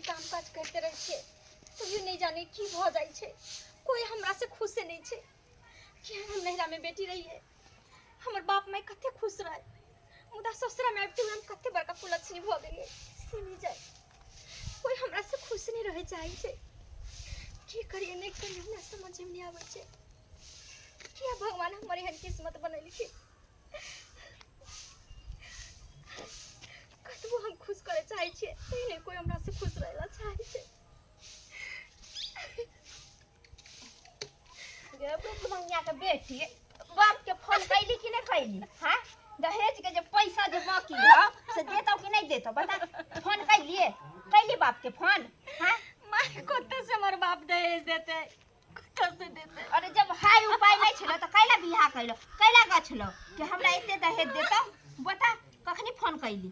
काम काज करते रहे छे तभी नहीं जाने की भ जाय छे कोई हमरा से खुश नहीं छे कि हम नहरा में बेटी रही है हमर बाप माय कते खुश रहे मुदा ससुरा में आबते हम कते बड़का कुलछनी भ गेलिए से नहीं जाय कोई हमरा से खुश नहीं रहे चाहे छे की करिए नहीं करिए हमरा समझ में नहीं आवे छे क्या भगवान हमारी हर किस्मत बनैली छे कतबो हम खुश करे चाहे छे नहीं कोई हमरा से खुश रहेला चाहे छे गे बुढ़िया के बेटी बाप के फोन कैली कि नहीं कैली हां दहेज के जो पैसा जो बाकी है से देतो कि नहीं देतो बता फोन कैली बाप के फोन हां माय कोते से हमर बाप दहेज देते कते से देते अरे जब हाई उपाय नहीं छलो तो कैला बियाह कैलो कैला गछलो कि हमरा एते दहेज देतो बता कखनी फोन कैली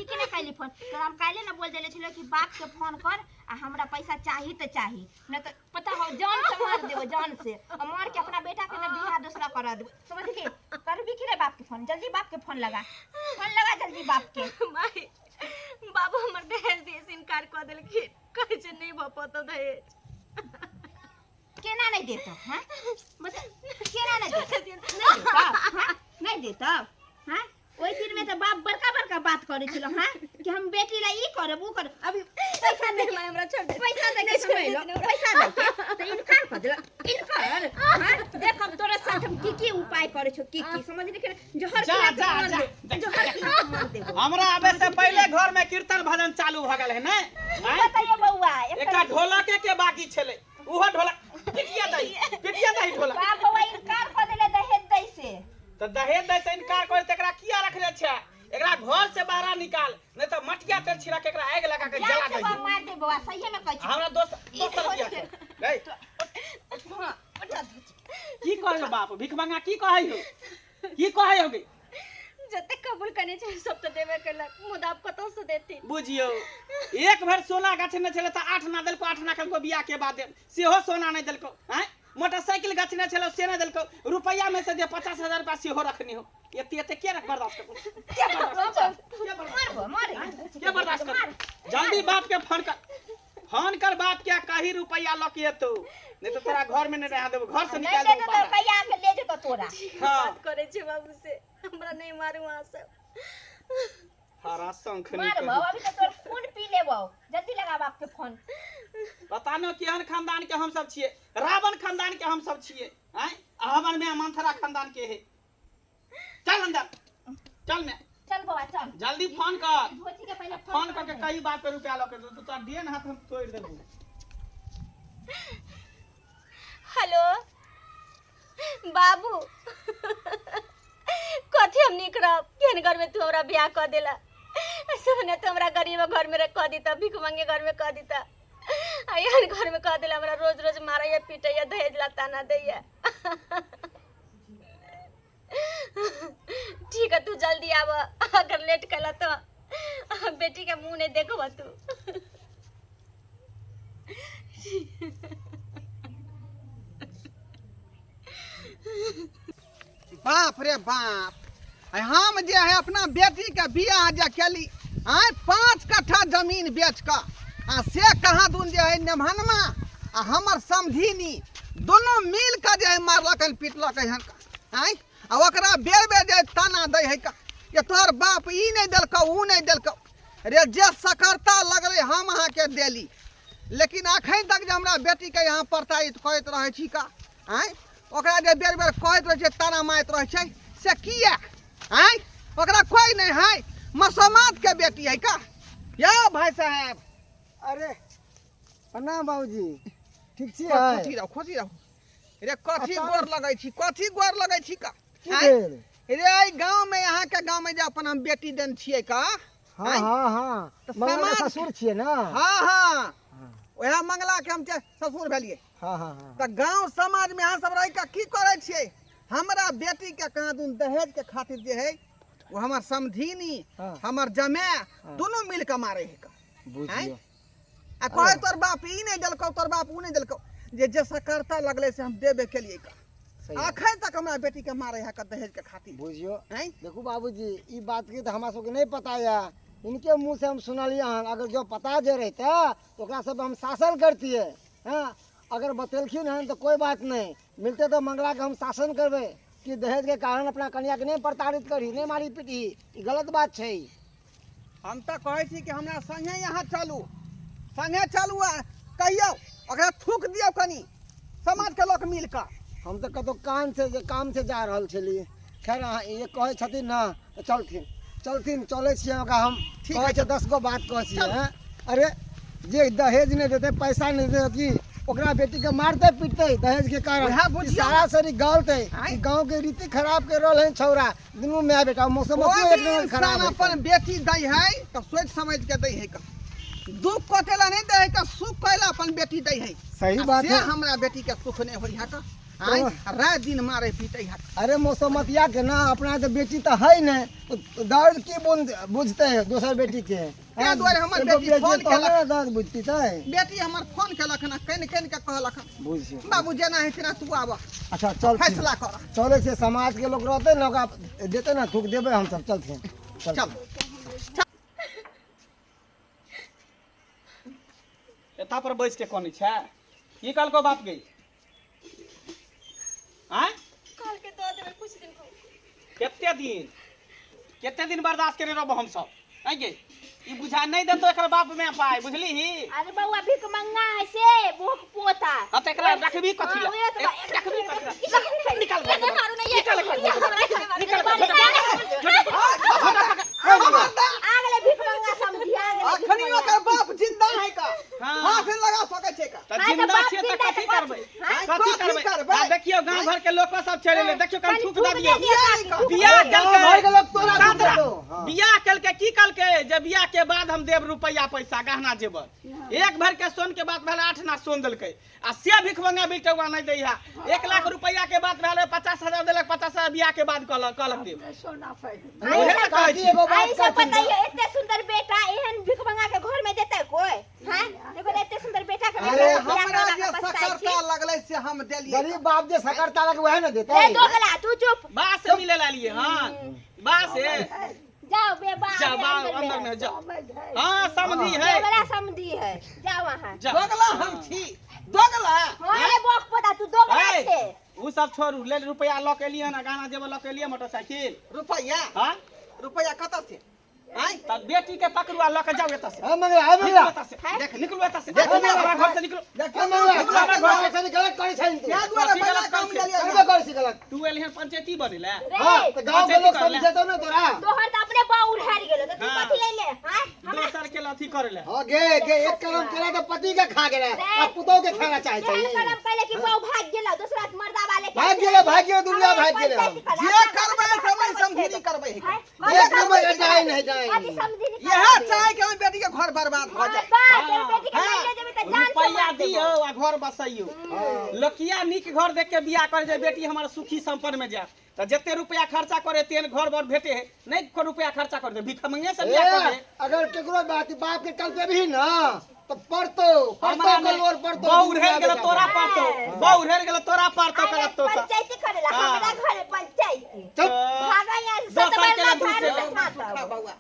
कि नहीं कैली फोन तो हम काले ना बोल देले छलो कि बाप के फोन कर आ हमरा पैसा चाहिए तो चाहिए न तो पता हो जान से मार देबो जान से और मार के अपना बेटा के ना बियाह दूसरा करा देबो समझ के करबी कि रे बाप के फोन जल्दी बाप के फोन लगा जल्दी बाप के माय बाबू हमर दहेज दे से इनकार कर देल कि कहे जे नहीं भ पतो दहेज केना नहीं देतो हैं मतलब केना नहीं देतो नहीं देतो हैं ओई दिन में तो बाप बड़का बात करे छलो हां कि हम बेटी ला ई करब ऊ कर अभी पैसा दे माय हमरा छोड़ दे पैसा दे के समय लो पैसा दे तो इनकार कर दे इनकार हां देख हम तोरे साथ हम की उपाय करे छो की समझ नहीं के जोहर जा हमरा आबे से पहले घर में कीर्तन भजन चालू भ गेल है ना बताइए बउआ एकटा ढोलक के बाकी छले उहो ढोलक पिटिया दई ढोलक बाप बउआ इनकार कर देले दहेज दै से तो दहेज दे से इनकार करे तकरा किया रखले छे एकरा घर से बाहर निकाल नहीं तो मटिया तेल छिड़ा के एकरा आग लगा के जला दे मार दे बउआ सही में कहै छी हमरा दोस्त किया गई हां उठा की कहै बाप भिख मांगा की कहै होगे जते कबूल करने छे सब तो देबे केलक मुदा आप कतो से देती बुझियो एक भर सोना गछने छले त 8 ना देलको 8 ना कलको बियाह के बाद सेहो सोना नहीं देलको हैं मोटरसाइकिल गछने छले से नहीं देलको रुपया में से दे 50,000 रुपया सेहो रखनी हो एते के रख बर्दाश्त के बर्दाश्त कर जल्दी बाप के फोन कर बाप क्या कही रुपया लके तो नहीं तो तेरा घर में नहीं रह देबो घर से निकाल देबो नहीं रुपया के ले जेतो तोरा बात करे छे बाबू से हमरा नहीं मारू वहां से हरा शंख मार बाबू अभी तो तोर खून पी लेबो जल्दी लगा बाप के फोन पता न केहन खानदान के हम सब छिए रावण खानदान के हम सब छिए हैं हमर में मंथरा खानदान के है चल अंदर चल मैं चल बाबा चल जल्दी फोन कर धोती के पहले फोन करके कई बात पे रुपया लके तो तोर देन हाथ हम तोड़ देबो हेलो बाबू कथी हम निकरब केन घर में तू हमरा ब्याह कर देला ऐसे बने तो हमरा गरीब घर में कर दीता भीख मांगे घर में कर दीता आयन घर में कर देला हमरा रोज मारैया पीटैया दहेज लाता ना दैया ठीक है तू जल्दी आव अगर लेट कला तो बेटी के मुंह नहीं देखब तू बाप रे बाप हम जे है अपना बेटी के बियाह जे केली 5 कट्ठा जमीन बेच का से कहाँ दून जे है नेमहनमा आ हमर समधिनी दोनों मिल के जे मारलक पीटलक हन आ ओकरा बेर जे ताना दे है ये तोहर बाप ई नहीं देलको ऊ नहीं देलको रे जे सकरता लगले हम अहाँ के देली लेकिन अखन तक जे हमरा बेटी के यहाँ प्रताड़ित करैत रहे छी का ओकरा जे बेर कहैत रहे ताना मारैत रहे से किया ओकरा कोई नहीं है मसमात के बेटी है का या भाई साहब अरे प्रणाम बाबूजी ठीक छी खुशी रहो रे कथी गोर लगै छी का रे गांव में यहाँ के गांव में जे अपन हम बेटी देन छियै का हां तो मंगला ससुर छियै ना हां ओहे मंगला के हम ससुर भेलिए हां तो गांव समाज में यहाँ सब रह के की करे छियै हमरा बेटी के कहाँ दून दहेज के खातिर जे है वो हमर समधिनी हमर जमे दोनों मिल के मारे है का बुझियो आ कहे तोर बाप ई नहीं देलको तोर बाप ऊ नहीं देलको जे सकरता लगले से हम देबे के लिए का अखन तक हमरा बेटी के मारे है का दहेज के खातिर बुझियो हैं देखो बाबूजी ई बात के तो हमरा सब के नहीं पता है इनके मुंह से हम सुनलिए हन। अगर जो पता जे रहता तो ओकरा सब हम शासन करतिए। हाँ, अगर बतेलखिन हन तो कोई बात नहीं, मिलते तो मंगला के हम शासन करबे कि दहेज के कारण अपना कन्या के नहीं प्रताड़ित करी, नहीं मारी पीटी। ई गलत बात छै। हम तो कहै छी कि हमरा संगे यहाँ चलू, संगे चलू आ कहियो ओकरा थूक दियौ कनी समाज के लोग मिल कऽ। हम तो कतो काम से जा रहल छलिए। खैर अहाँ ये कहै छथिन ना तो चलथिन चलै छियै। ओकरा हम ठीक कहै है, छै 10 गो बात कहै छियै। हैं? अरे जे दहेज नहीं देते, पैसा नहीं देते कि ओकरा बेटी के मारते पीटते दहेज के कारण। उएह बुझियौ। ई सारा सरी गलते। आँय? ई गांव के रीति खराब के रहल है छौरा। दुनू माय बेटा मौसम कोई एक भी नंबर खराब इंसान है। अपन बेटी दै है तो सोच समझ के दै है। दुख कटेला नहीं दै है का, सुख कैला अपन बेटी दै है। सही आ बात से है। हमरा बेटी के सुख नहीं होई है का। आय रात दिन मारे पीटे है। अरे मौसमतिया के ना अपना तो बेटी तो है नहीं, तो दर्द की बुझते है दोसर बेटी के। ताहि दुआरे हमर एगो बेटी फोन तो हमें केलक। ना दर्द बुझती है। बेटी हमर फोन केलक ना, कन के कहलक बुझिए। बाबू जेना है तेना तू आब अच्छा चल फैसला कर। चले से समाज के लोग रहते ना, ओकरा देते ना, थूक देवे हम सब। चलते चल एता पर बैस के कोनी छै की कहलको बाप गई? आय काल के दो देबे कुछ दिन को। केते दिन बर्दाश्त करे रहब हम सब? आय गे ई बुझा नहीं देतो एकर बाप में पाए, बुझली ही? अरे बउआ भीख मंगा है से भूख पोता। अब त एकरा रखबी कथी ला? हाँ, उहे तो बा- रखबी कथी ला? निकल निकल मारू नहीं, ये निकल मारू नहीं, निकल आगले भीख मंगा समझी आगले भीख अखनी मंगा। ओकर बाप जिंदा है का? हाँ। हाथ लगा सकै छै का? त हाँ, जिंदा तो बाप छियै त जिंदा कथी है, करबै? हाँ, कथी कथी करबै? करबै? आ देखियो गांव घर के लोग सब चले ले, देखियो कन थूक थूक दबियो। दे दिया। बियाह भाई के लोग तोरा साथ थूक रह। दो। हाँ। बियाह कलके की कलके जे बियाह के बाद हम देब रुपया पैसा गहना जेबर। एक भर के सोन के बात भेल 8 ना सोन देलकै आ से भिख मंगा बिटवा नहीं दैहा। 1 लाख रुपया के बात भेल 50,000 देलक, 50,000 बियाह के बाद कहलक देब। ओहे ना कहै काकी छी। एगो बात आई सब कहथिन बताइए, इतने सुंदर बेटा एहन भीख मंगा के घर में देता है कोई? हैं? देखो ना, इतने सुंदर बेटा के अरे बियाह हमरा करा जे के पछताई छी। सकरता लगलै से हम देलियै। गरीब बाप जे सकरता लगे वह ना देते। ए दोगला तू चुप। बा से मिले ला लिए हां बा से जाओ बेबा जा बा अंदर में जा। हां समझी है दोगला समझी है, जाओ वहां। जा। दोगला हम छी, दोगला। हां रे बोक पोता तू दोगला ए, छे। उ सब छोड़ू, ले रुपया ल के लिए ना, गाना जेब ल के लिए मोटरसाइकिल। रुपैया हां रुपैया कतऽ से? आय तब बेटी के पकड़ुआ ल के जाओ एता से। है मंगला, है निकलो मंगला। एता से, हैं? देख निकलो एता से। देख, हमरा घर से निकलो। है मंगला, हमरा घर से गलत करे छै इनके। या दुआरे पहिला काम देलियै। करबे करे छी गलत। तू एलिहन पंचायती बने ले। हां, तो गांव के लोग समझे तो ना तोरा। तोहर त अपने बाउर हार गेलो त तू हाँ। कथि ले ले? हैं? हमरा दोसर के लथी करे ले। हां गे एक कलम केला तो पति के खा गेला, अब पुतौ के खाना चाहे एहन छै। कदम कैले कि बाउ भाग गेलो, दूसरा मर्दा वाले के। भाग गेलो, दुनिया भाग गेलो। जे करबै समय समझी करबै है। एक नंबर जाए नहीं जाए। अति समझी नहीं। यह चाहे कि हम बेटी के घर बर्बाद भ जाए। बेटी के मार ले जेबे त जान से रुपया मार दियो देबो। आ घर बसैयो। लोकिया नीक घर देख के बियाह करे जे बेटी हमर सुखी संपन्न में जाए। त जते रुपया खर्चा करे तेन घर बर भेटे है, नहीं को रुपया खर्चा कर दे, भिख मंगे से बियाह कर दे। अगर केकरो बाप के कल पे भी ना तो पढ़तो कलोर पढ़तो। बहु उड़ेल गेलो तोरा पारतो, बहु उड़ेल गेलो तोरा पारतो अरे करतो त। पंचायती करेला हाँ। हमरा घरे पंचायती। चुप। भागा यहाँ से दोसर सतबर के ना दूसरे भाड़ के। खाता। बउआ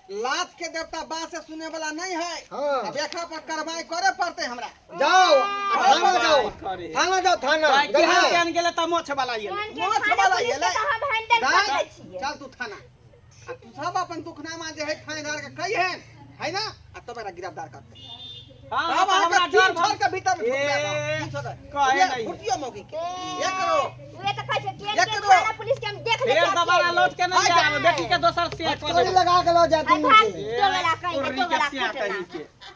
लात के देवता बा से सुने वाला नहीं है। हाँ। अब एकरा पर कार्रवाई करे पड़ते हमरा। जाओ थाना जाओ, करे। थाना जाओ, थाना भाई गई केहन है। केहन गेले त मोछ वाला ये। मोछ वाला ये ले। हम हैंडल कर लै छियै। चल तू थाना। आ तू सब अपन दुखनामा जे है थानेदार के कही है ना? आ तबेरा गिरफ्तार करते। हां अब हमरा आके डर तीन छोड़ के भीतर में ए, ठोक कहे नहीं। फुटियो मौगी के। एकरो वे त कहै छै के एक के करो। थाना पुलिस के हम देख ले फिर दोबारा लौट के नहीं जाए, बेटी के दोसर से कर चोरी दे। लगा के लो जाती भाग नीचे। दोगला कहीं उर्री दोगला के सिया कटना। कहीं के।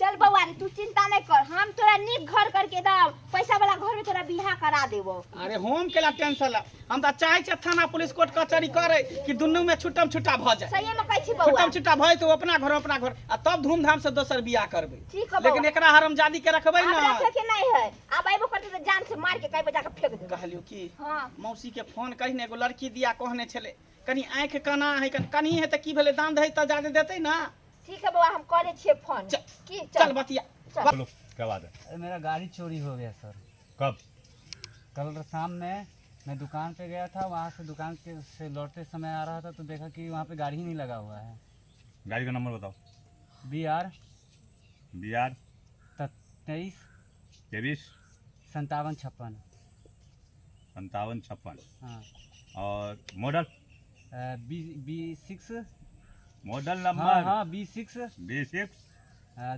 चल बउआ रे तू चिंता नहीं कर, हम तोरा नीक घर करके दब, पैसा वाला घर में तोरा बियाह करा देबो। अरे होम केला टेंशन ला, हम त चाहे छ थाना पुलिस कोर्ट कचहरी करे कि दुन्नु में छुट्टम छुट्टा भ जाए। सही में कहै छी बउआ। छुट्टम छुट्टा भई तो अपना घर आ तब धूमधाम से दोसर बियाह करबै। ठीक है लेकिन बउआ। एकरा हरमजादी के रखबै अब ना। रखे के नहीं है, अब आइबो करते तो जान से मार के कहीं बजा के फेंक देबो। कहलियो की हां मौसी के फोन कहिने एगो लड़की दिया कहने छले, कनी आंख काना है, कनी है त की भेले, दान दहे त ज्यादा देतै ना। ठीक है बउआ, हम करे छिए फोन। चल, की चल बतिया। बोलो क्या बात है? अरे मेरा गाड़ी चोरी हो गया सर। कब? कल शाम में मैं दुकान पे गया था, वहाँ से दुकान के से लौटते समय आ रहा था तो देखा कि वहाँ पे गाड़ी ही नहीं लगा हुआ है। गाड़ी का नंबर बताओ। BR BR 23 23 57 56। 57 56। हाँ और मॉडल B6। मॉडल हाँ नंबर हाँ B6 B6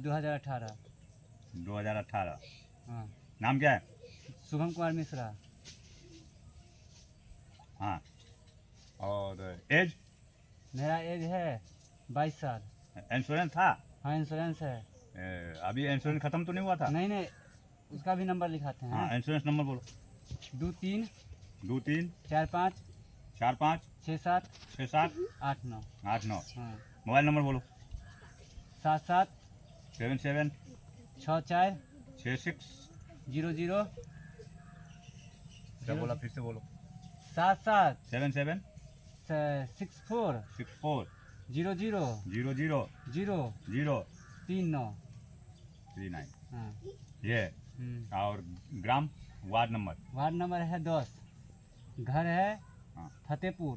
2018। 2018। हाँ नाम क्या है? शुभम कुमार मिश्रा। हाँ। और एज? मेरा एज है 22 साल। इंश्योरेंस था? हाँ इंश्योरेंस है। अभी इंश्योरेंस खत्म तो नहीं हुआ था? नहीं नहीं, उसका भी नंबर लिखाते हैं। हाँ इंश्योरेंस नंबर बोलो। 23 23 45 45 67 67 89। 89। हाँ मोबाइल नंबर बोलो। 77 77 64 66। 00। क्या बोला? फिर से बोलो। 77 77 64 64 00 00 0 0 39। 39। हाँ ये और ग्राम वार्ड नंबर? वार्ड नंबर है 10। घर है हाँ फतेहपुर।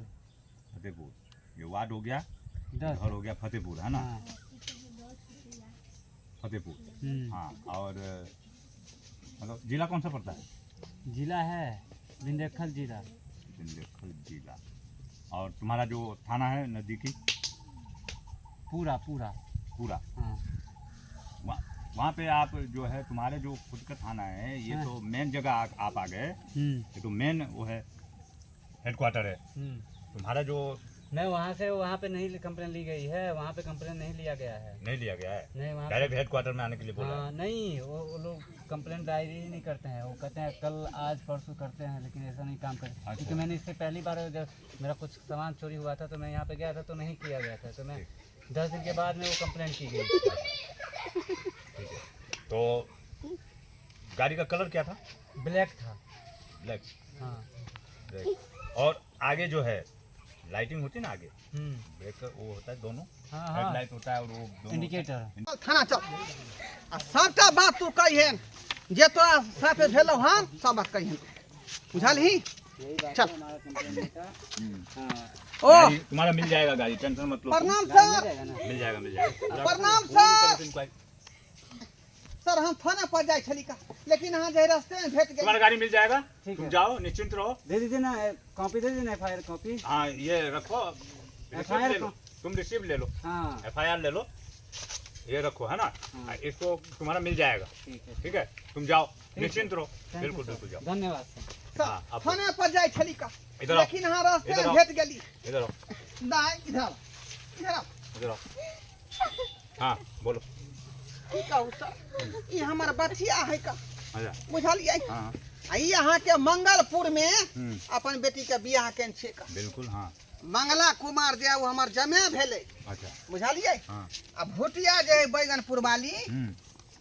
फतेहपुर। ये वार्ड हो गया, 10। घर हो गया फतेहपुर, है ना? हाँ फतेहपुर। हाँ। और मतलब जिला कौन सा पड़ता है? जिला है विंध्यखल जिला। विंध्यखल जिला। और तुम्हारा जो थाना है नज़दीकी? पूरा पूरा। पूरा। हाँ वहाँ पे आप जो है तुम्हारे जो खुद का थाना है ये हाँ। तो मेन जगह आप आ गए। ये तो मेन वो है, हेडक्वार्टर है तुम्हारा। जो नहीं वहाँ से वहाँ पे नहीं कंप्लेन ली गई है, वहाँ पे कंप्लेन नहीं लिया गया है। नहीं लिया गया है? नहीं वहाँ डायरेक्ट हेडक्वार्टर में आने के लिए बोला है? हाँ नहीं, वो लोग कंप्लेन डायरी नहीं करते हैं। वो कहते हैं कल आज परसों करते हैं, लेकिन ऐसा नहीं काम करते। अच्छा। क्योंकि मैंने इससे पहली बार जब मेरा कुछ सामान चोरी हुआ था तो मैं यहाँ पे गया था तो नहीं किया गया था, तो मैं 10 दिन के बाद में वो कंप्लेंट की गई। तो गाड़ी का कलर क्या था? ब्लैक था। ब्लैक। हाँ ब्लैक। और आगे जो है लाइटिंग होती है ना आगे, ब्रेक वो होता है दोनों, हाँ हेडलाइट होता है और वो दोनों इंडिकेटर। चल थाना चल आ सबटा बात तू कहिहेन जे तोरा साथे भेलौ हन सब बात कहिहेन, बुझलही? चल ओ गाड़ी तुम्हारा मिल जाएगा, गाड़ी टेंशन मत लो। प्रणाम सर। मिल जाएगा मिल जाएगा। प्रणाम सर। सर हम थाना पर जाए छली का, लेकिन यहाँ जे रास्ते में भेट गए। तुम्हारा गाड़ी मिल जाएगा, ठीक तुम है। जाओ निश्चिंत रहो। दे दीजिए ना कॉपी, दे दीजिए ना FIR कॉपी। हाँ ये रखो, रिसीप्ट FIR ले लो, तुम रिसीप्ट ले लो, हाँ FIR ले लो, ये रखो, है ना? हाँ। इसको तुम्हारा मिल जाएगा। ठीक है। ठीक है, तुम जाओ है। निश्चिंत रहो। Thank you, बिल्कुल sir। बिल्कुल जाओ। धन्यवाद सर। सर हाँ, अब- थाने पर जाए छली का, इधर आओ। लेकिन यहाँ रास्ते इधर में आओ। भेट गेली। इधर आओ, नहीं इधर इधर आओ। इधर आओ। हाँ बोलो। की कहू सर, ई हमर बचिया है का, अच्छा। बुझलियै? हाँ आ ई यहाँ के मंगलपुर में हम्म, अपन बेटी के बियाह केन छै का। बिल्कुल। हाँ मंगला कुमार जे वो हमर जमे भेलै, अच्छा। बुझलियै? हाँ आ भुटिया जे बैगनपुर वाली,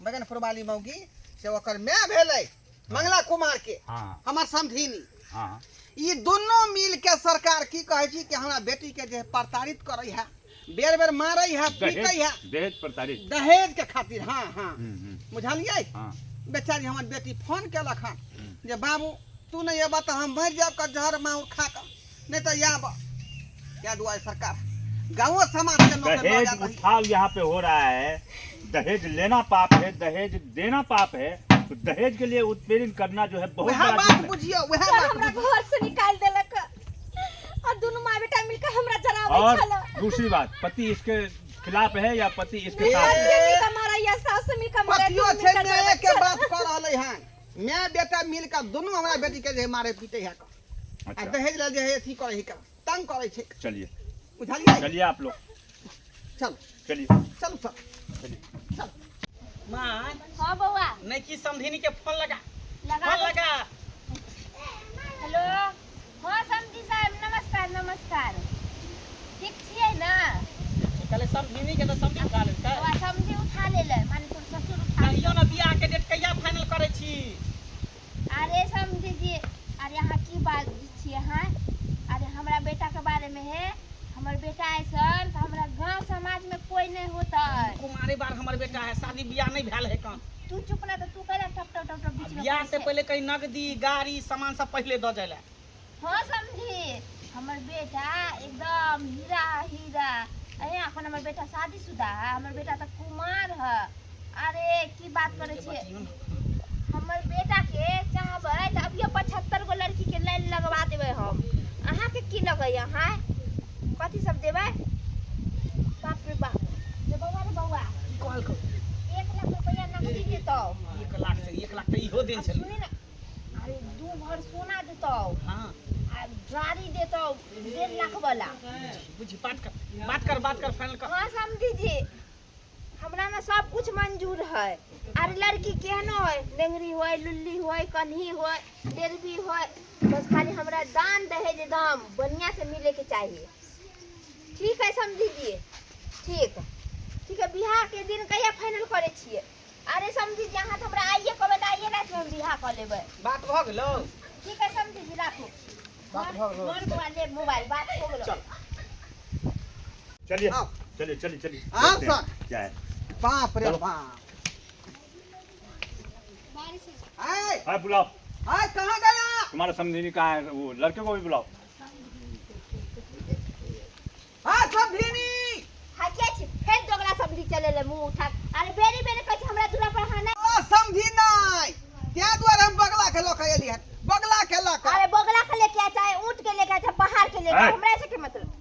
बैगनपुर वाली मौगी से ओकर मैं भेलै मंगला कुमार के, हाँ हमर समधिनी। हाँ ई दोनों मिल के सरकार की कहै छी कि हमरा बेटी के जे प्रताड़ित करै है, बेर बेर मारै है, पीटै है दहेज प्रताड़ित। दहेज के खातिर। हाँ हाँ हम्म, बुझलियै? हाँ बेचारी हमर बेटी फोन केलक हन जे बाबू तू नहीं अबा तो हम मर जाब का जहर माहौर खा कर, नहीं तो या क्या दुआ सरकार गाँव समाज के लोग दहेज उठाव यहाँ पे हो रहा है। दहेज लेना पाप है, दहेज देना पाप है। तो दहेज के लिए उत्पीड़न करना जो है बहुत वह बड़ा बात जुर्म है। बुझियो, वह सर बात हमरा बुझियो। घर से निकाल देलक और दोनों माँ बेटा मिलकर हमरा जराबै और छल। दूसरी बात, पति इसके खिलाफ है या पति इसके साथ है? पति मिलकर मारा या सास मिलकर मारा, पतियो दोनों छै मिलकर मैं जराबै के छल। बात कर रहले हन। मैं बेटा मिलकर दोनों हमरा बेटी के जे मारे पीटे है का, आ अच्छा दहेज ले जे है अथी करे है का, तंग करे छै, चलिए बुझलियै? चलिए आप लोग चल चलिए चल सर चलिए। चल। माँ हाँ बउआ नहीं की समधिनी के फोन लगा, लगा फोन दो। लगा। हेलो हाँ समझी साहब, नमस्कार नमस्कार। ठीक छियै ना? कहले समधिनी के तो समझी उठा लेलकै। बउआ समझी उठा लेलै, माने तोर ससुर उठा कहियो ना बियाह के डेट कहिया फाइनल करे छी? अरे समझी जी, अरे यहाँ की बात छियै हाँ? अरे हमरा बेटा के बारे में है, हमर बेटा ऐसन तो हमरा गांव समाज में कोई नहीं होता है। कुमारी बार हमर बेटा है, शादी बियाह नहीं भेल है कौन? तू चुप ना, तो तू कहला टप टप टप टप बीच में बियाह से बोल पहले कहीं नगदी गाड़ी सामान सब पहले दो जाए। हाँ समझी, हमर बेटा एकदम हीरा हीरा अरे अपन हमर बेटा शादीशुदा है, हमर बेटा तो कुमार है। अरे की बात करे छे, हमर बेटा के चाहबै त अभियो 75 गो लड़की के लाइन लगवा देबै हम। अहाँ के की लगै है? कथी सब देबै? बाप रे बाप, रे बौआ रे बौआ, 1 लाख रुपया नकदी देतौ। 1 लाख से 1 लाख तो इहो दिन छल। सुनी ना, अरे 2 भर सोना देतौ, हां आ गाड़ी देतौ 1.5 लाख वाला। बुझी बात कर फाइनल कर। हाँ समझी जी, हमरा ना सब कुछ मंजूर है। अरे लड़की केहनो है, लेंगरी होय, लुल्ली होय, कन्ही होय, डेरबी होय, बस खाली हमरा दान दहेज दाम बढ़िया से मिले के चाहिए। ठीक है समझी जी, ठीक है। बिहार के दिन कहिया फाइनल करे छिए? अरे समझी जी, अहाँ तो हमरा आइए कहबै त आइए रात में हम बिहार कर लेबै। बात भ गेलो। ठीक है समझी जी, राखू। मोबाइल मोबाइल बात हो गेलो। चलिए आओ। चलिए आओ देखते हैं सर। क्या है। बाप रे चलो। बाप। आए हाँ बुलाओ, आए कहाँ गया? तुम्हारा समझी कहाँ है, वो लड़के को भी बुलाओ। हाँ समझीनी। हाके छी फेर दोगला समझी चले ले मुंह उठा। अरे बेरी कहै छै हमरा दूरा पर हां ओ समझी नहीं, त्या द्वारा हम बगला के लक एली है, बगला के लक। अरे बगला के लेके आ चाहे ऊंट के लेके आ चाहे पहाड़ के लेके आ, है। हमरा से के मतलब।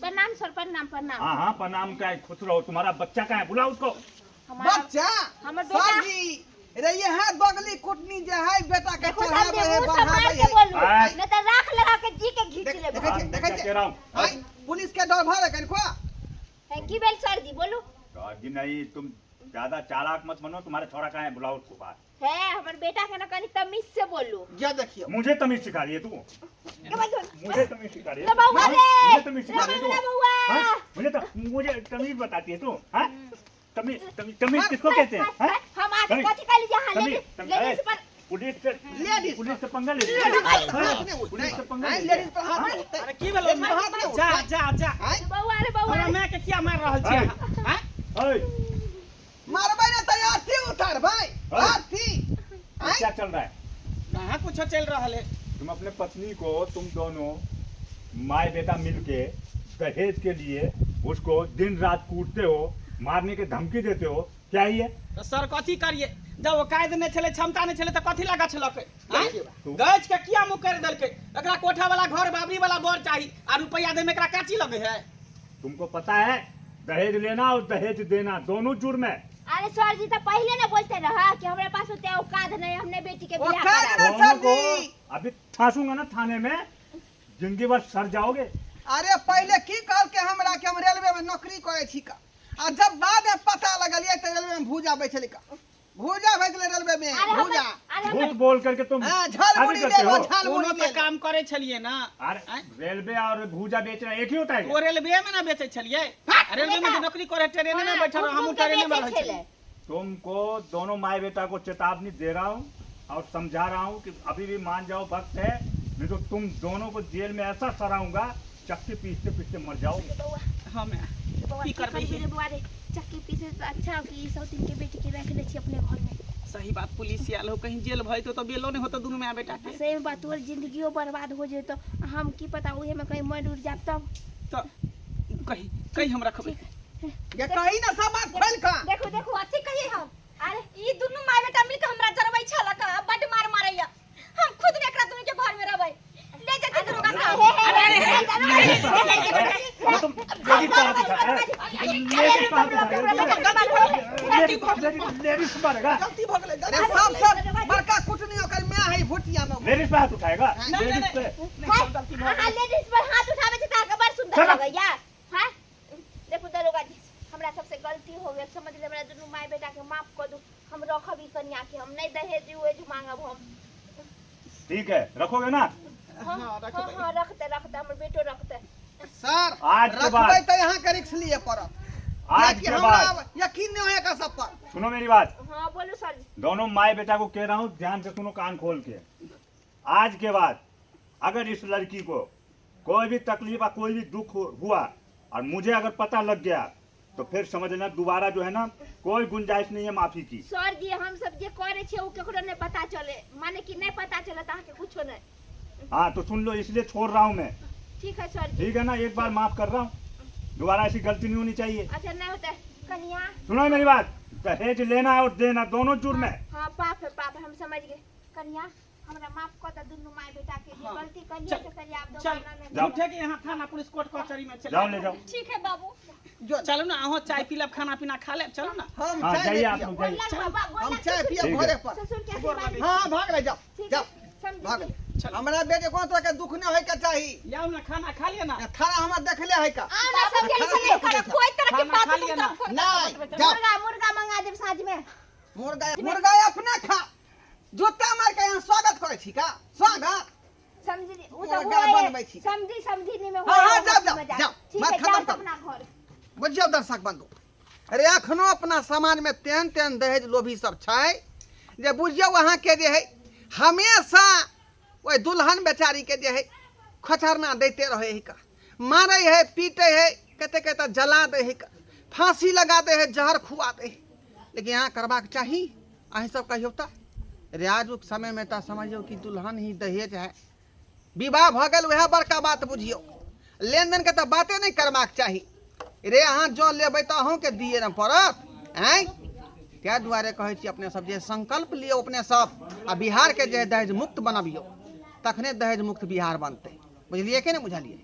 प्रणाम सर, प्रणाम। हाँ प्रणाम। क्या है, खुश रहो। तुम्हारा बच्चा कहाँ है, बुलाओ उसको। हमारा बच्चा हमर बेटा समझी रे, ये है बगली कुटनी जे है बेटा के देखो चढ़ावे सब है, मुंह से मार बढ़ावे के है। बोलू, है। न त राख लगा के जी के घींच लेबे। देखै छी, हाँ, देखै मैं छी। कह रहा हूँ। आई पुलिस के डर भरे कनको। है की बेल सर जी बोलू। जी नहीं, तुम ज्यादा चालाक मत बनो। तुम्हारा छोरा कहाँ है, बुलाओ उसको बाहर। है हमर बेटा के न कनी तमीज से बोलू। ये देखियो मुझे तमीज सिखा रही है तू। के बाजू मुझे तमीज सिखा रही है। रे बउआ हाँ? रे, मुझे तमीज सिखा रही है रे तू। बउआ। हाँ? मुझे तमीज बताती है तू। हाँ? तमीज किसको कहते हैं? हाँ? हम आके तमीज- कथी कहली जहां तमीज- लेडीज पर पुलिस से पंगा ले लेडीज पुलिस से पंगा आई ले लेडीज पर हाथ हाँ? नहीं उठते। अरे की भेलो? एक हाथ नहीं जा उठते। जा जा। आई रे बउआ हमरा माय के किया मार रहल छी है। अहाँ? हैं? ओए, मारबै ना त अथी उतार भाई, हाँ। अथी। ये क्या चल रहा है? कहाँ कुछ चल रहल है? तुम अपने पत्नी को, तुम दोनों माए बेटा मिलके दहेज के लिए उसको दिन रात कूटते हो, मारने की धमकी देते हो। क्या ही है? तो सर कथी करिए? जब वो कायद नहीं छले, क्षमता नहीं छले, तो कथी लगा छलक? तू- गज के किया मुँह कर देलकै? एकरा कोठा वाला घर, बाबरी वाला बर चाही, आ रुपया दे में एकरा काची लगे है? तुमको पता है दहेज लेना और दहेज देना दोनों जुर्म है। अरे सर जी तो पहले ना बोलते रहा कि हमारे पास उतने औकात नहीं, हमने बेटी के बियाह औकात करा। नहीं। दोनों को सर जी। अभी ठासूंगा ना थाने में, जिंदगी भर सड़ जाओगे। अरे पहले की कहल के हमरा के हम रेलवे में नौकरी करे छी का, आ जब बाद में पता लगलिए त रेलवे में भूजा बैठल का, भूजा बैठल रेलवे में अरे भूजा। झूठ बोल करके तुम हाँ, शादी झालमुड़ी करते ले हो। लो, झालमुड़ी दोनों ले तो लो। काम करे छलिए ना। अरे रेलवे और भूजा बेचना एक ही होता है वो क्या? रेलवे में ना बेचे छलिए? रेलवे में जो नौकरी करे, ट्रेन में बैठल रहो, हम ट्रेन में रह छलिए। तुमको दोनों माए बेटा को चेतावनी दे रहा हूँ और समझा रहा हूँ कि अभी भी मान जाओ, वक्त है, नहीं तो तुम दोनों को जेल में ऐसा सराऊंगा चक्की पीसते पीसते मर जाओगे। हम की करबै? चक्की पीसे तो अच्छा हो कि सौ तीन के बेटी के रख ले छी अपने घर में। सही बात, पुलिस आयल हो, कहीं जेल भई तो बेलो नहीं होता दोनों में बेटा के। सही बात, तोर जिंदगियों बर्बाद हो जाए तो हम की पता उहे में कहीं मर उड़ जाब तब। तो कहीं हम रखबै। ये कही ना सब बात खोल का। देखो देखो कथी कहिए हम? अरे ई दुनू माय बेटा मिल के हमरा जरबै छलक, बड मार मारैया। हम खुद ने एकरा दुनू के घर में रहबै। ले जति दरोगा साहब। तुम लेडीज कहाँ पे जाते हैं? लेडीज कहाँ पे जाते हैं? लेडीज मारेगा? गलती भ गेलै। अरे सब बड़का कुटनी ओकर में है भुटिया में। लेडीज पे हाथ उठाएगा? नहीं, लेडीज नहीं, पे गलती भ हां लेडीज पर हाथ उठावे छै त बड़ सुंदर चलो। लगैया। हां देखो दरोगा जी, हमरा सबसे गलती हो गेल, समझ ले, हमरा दुनू माय बेटा के माफ कर दू। हम रखब ई कन्या के, हम नहीं दहेज उहेज मांगब हम। ठीक है, रखोगे ना? हाँ रखते हमर बेटो रखते। सर आज के बाद- रखबै त यहाँ के रिक्स लिए पड़त। आज के बाद यकीन नहीं होएगा सब पर। सुनो मेरी बात, हाँ बोलो सर जी। दोनों माए बेटा को कह रहा हूँ, ध्यान से सुनो, कान खोल के। आज के बाद अगर इस लड़की को कोई भी तकलीफ या कोई भी दुख हुआ और मुझे अगर पता लग गया तो फिर समझ लेना दोबारा जो है ना कोई गुंजाइश नहीं है माफी की। सर जी हम सब जे करे छे उ केकरो नहीं पता चले, माने कि नहीं पता चले त के कुछो नहीं। हाँ तो सुन लो, इसलिए छोड़ रहा हूँ मैं। ठीक है सर जी। ठीक है ना, एक बार माफ कर रहा हूँ, दोबारा ऐसी गलती नहीं होनी चाहिए। अच्छा नहीं होता है। कन्या सुनो मेरी बात, दहेज लेना और देना दोनों जुर्म है। हाँ पाप है पाप है, हम समझ गए। कन्या हमरा माफ कर दो, दोनों माई बेटा के जो गलती करिए तो करिए, आप चल दोबारा नहीं जाओ ठीक है, यहाँ थाना पुलिस कोर्ट कचहरी में चल जाओ ले जाओ। ठीक है बाबू। चलो ना, अहो चाय पी लब, खाना पीना खा ले, चलो ना। हम हाँ चाय जाइए नहीं आप पियब। लोग बोल जाइए। लग बाबा, बोल हम लग चाय पियब ठीक है। घरे पर। ससुर के आशीर्वाद हाँ भाग ले, जाओ ठीक जाओ है, भाग। समझ हमरा बेटे को तो के दुख न होय के चाहिए। जाओ ना, खाना खा लिया ना। थाना हमरा देखले है का? आओ ना सब बाबू, जल्दी ऐसे नहीं करो, कोई तरह की खाना बात खा नहीं लिया ना। करता। नहीं जाओ, मुर्गा मुर्गा मंगा देब साँझ में। मुर्गा अपना खा, जूता मार के यहाँ स्वागत करे छी का? स्वागत समझी वो तो मुर्गा हुआ बनबै छी। समझी नहीं में हाँ, हाँ, हुआ जाओ, जाओ, मजाक। जाओ, ठीक बात है, खत्म जाओ करो। अपना घर। बुझियो दर्शक बंधु, अरे अखनो अपना समाज में तेहन तेहन दहेज लोभी सब छै जे बुझियो वहाँ के जे है हमेशा ओइ दुल्हन बेचारी के जे है खचरना देते रहे है का, मारे है, पीटे है, कहते कहते जला दे है का, फांसी लगा दे है, जहर खुआ दे है। लेकिन यहाँ करबाक चाही, अहीं सब कहियो त रे आजुक समय में त समझियो कि दुल्हन ही दहेज है। विवाह भ गेल वह बड़का बात बुझियो, लेन देन के त बाते नहीं करबाक चाही। रे अहाँ जो लेबै त अहूँ के दिए न पड़त हैं। त्या दुआरे कहै छी अपने सब जे संकल्प लियो अपने सब, आ बिहार के जे दहेज मुक्त बनबियो, तखने दहेज मुक्त बिहार बनतै। बुझलिए कि नहीं बुझलिए?